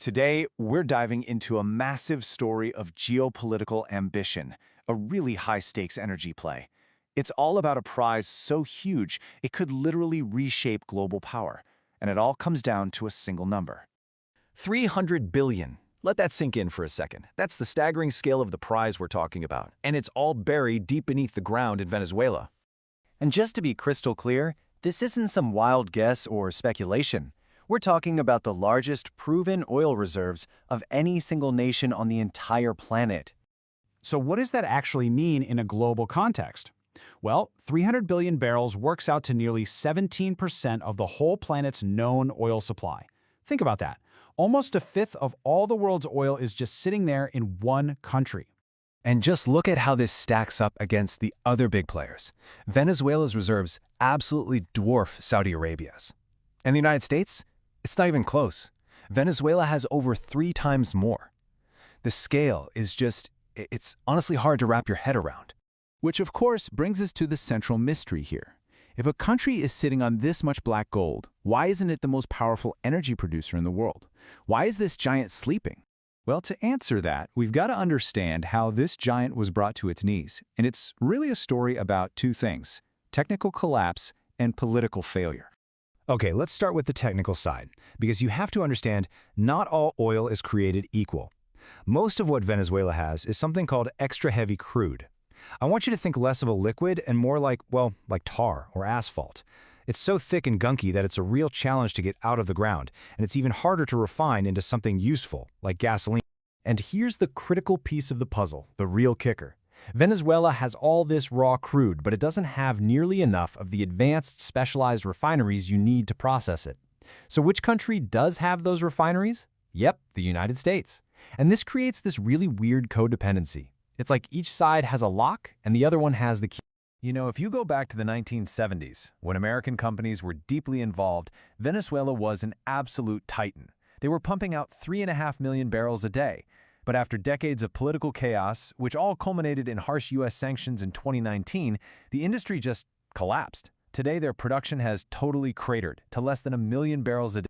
Today, we're diving into a massive story of geopolitical ambition, a really high-stakes energy play. It's all about a prize so huge it could literally reshape global power, and it all comes down to a single number. 300 billion. Let that sink in for a second. That's the staggering scale of the prize we're talking about, and it's all buried deep beneath the ground in Venezuela. And just to be crystal clear, this isn't some wild guess or speculation. We're talking about the largest proven oil reserves of any single nation on the entire planet. So what does that actually mean in a global context? Well, 300 billion barrels works out to nearly 17% of the whole planet's known oil supply. Think about that. Almost a fifth of all the world's oil is just sitting there in one country. And just look at how this stacks up against the other big players. Venezuela's reserves absolutely dwarf Saudi Arabia's. And the United States? It's not even close. Venezuela has over 3 times more. The scale is it's honestly hard to wrap your head around. Which, of course, brings us to the central mystery here. If a country is sitting on this much black gold, why isn't it the most powerful energy producer in the world? Why is this giant sleeping? Well, to answer that, we've got to understand how this giant was brought to its knees. And it's really a story about 2 things: technical collapse and political failure. Okay, let's start with the technical side, because you have to understand not all oil is created equal. Most of what Venezuela has is something called extra heavy crude. I want you to think less of a liquid and more like tar or asphalt. It's so thick and gunky that it's a real challenge to get out of the ground, and it's even harder to refine into something useful, like gasoline. And here's the critical piece of the puzzle, the real kicker. Venezuela has all this raw crude, but it doesn't have nearly enough of the advanced specialized refineries you need to process it. So which country does have those refineries? Yep, the United States. And this creates this really weird codependency. It's like each side has a lock and the other one has the key. You know, if you go back to the 1970s, when American companies were deeply involved, Venezuela was an absolute titan. They were pumping out 3.5 million barrels a day. But after decades of political chaos, which all culminated in harsh U.S. sanctions in 2019, the industry just collapsed. Today, their production has totally cratered to less than 1 million barrels a day.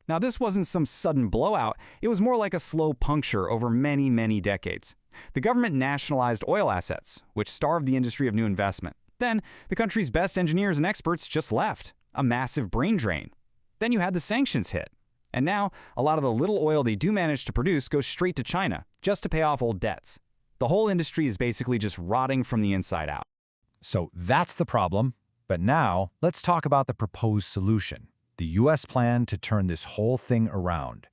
Now, this wasn't some sudden blowout. It was more like a slow puncture over many, many decades. The government nationalized oil assets, which starved the industry of new investment. Then, the country's best engineers and experts just left. A massive brain drain. Then you had the sanctions hit. And now, a lot of the little oil they do manage to produce goes straight to China, just to pay off old debts. The whole industry is basically just rotting from the inside out. So that's the problem. But now, let's talk about the proposed solution, the U.S. plan to turn this whole thing around.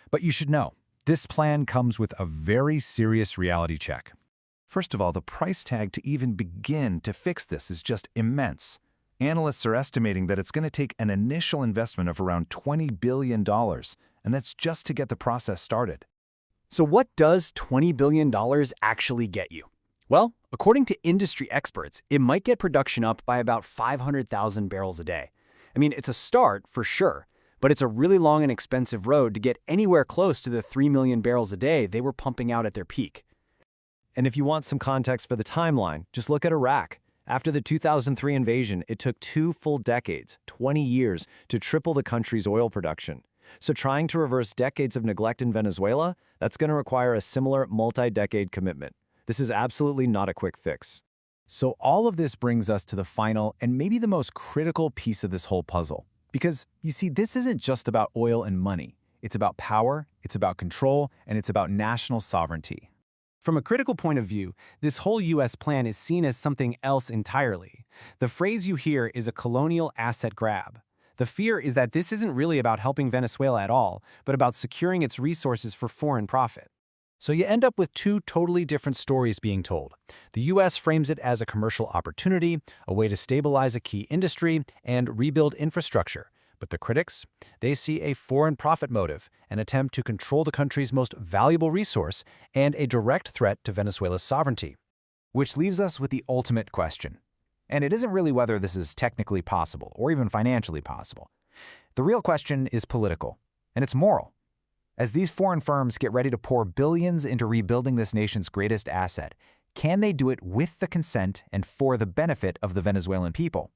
But you should know, this plan comes with a very serious reality check. First of all, the price tag to even begin to fix this is just immense. Analysts are estimating that it's going to take an initial investment of around $20 billion, and that's just to get the process started. So what does $20 billion actually get you? Well, according to industry experts, it might get production up by about 500,000 barrels a day. I mean, it's a start for sure, but it's a really long and expensive road to get anywhere close to the 3 million barrels a day they were pumping out at their peak. And if you want some context for the timeline, just look at Iraq. After the 2003 invasion, it took 2 full decades, 20 years, to triple the country's oil production. So trying to reverse decades of neglect in Venezuela, that's going to require a similar multi-decade commitment. This is absolutely not a quick fix. So all of this brings us to the final and maybe the most critical piece of this whole puzzle. Because, you see, this isn't just about oil and money. It's about power, it's about control, and it's about national sovereignty. From a critical point of view, this whole U.S. plan is seen as something else entirely. The phrase you hear is a colonial asset grab. The fear is that this isn't really about helping Venezuela at all, but about securing its resources for foreign profit. So you end up with 2 totally different stories being told. The U.S. frames it as a commercial opportunity, a way to stabilize a key industry, and rebuild infrastructure. But the critics, they see a foreign profit motive, an attempt to control the country's most valuable resource, and a direct threat to Venezuela's sovereignty. Which leaves us with the ultimate question. And it isn't really whether this is technically possible or even financially possible. The real question is political, and it's moral. As these foreign firms get ready to pour billions into rebuilding this nation's greatest asset, can they do it with the consent and for the benefit of the Venezuelan people?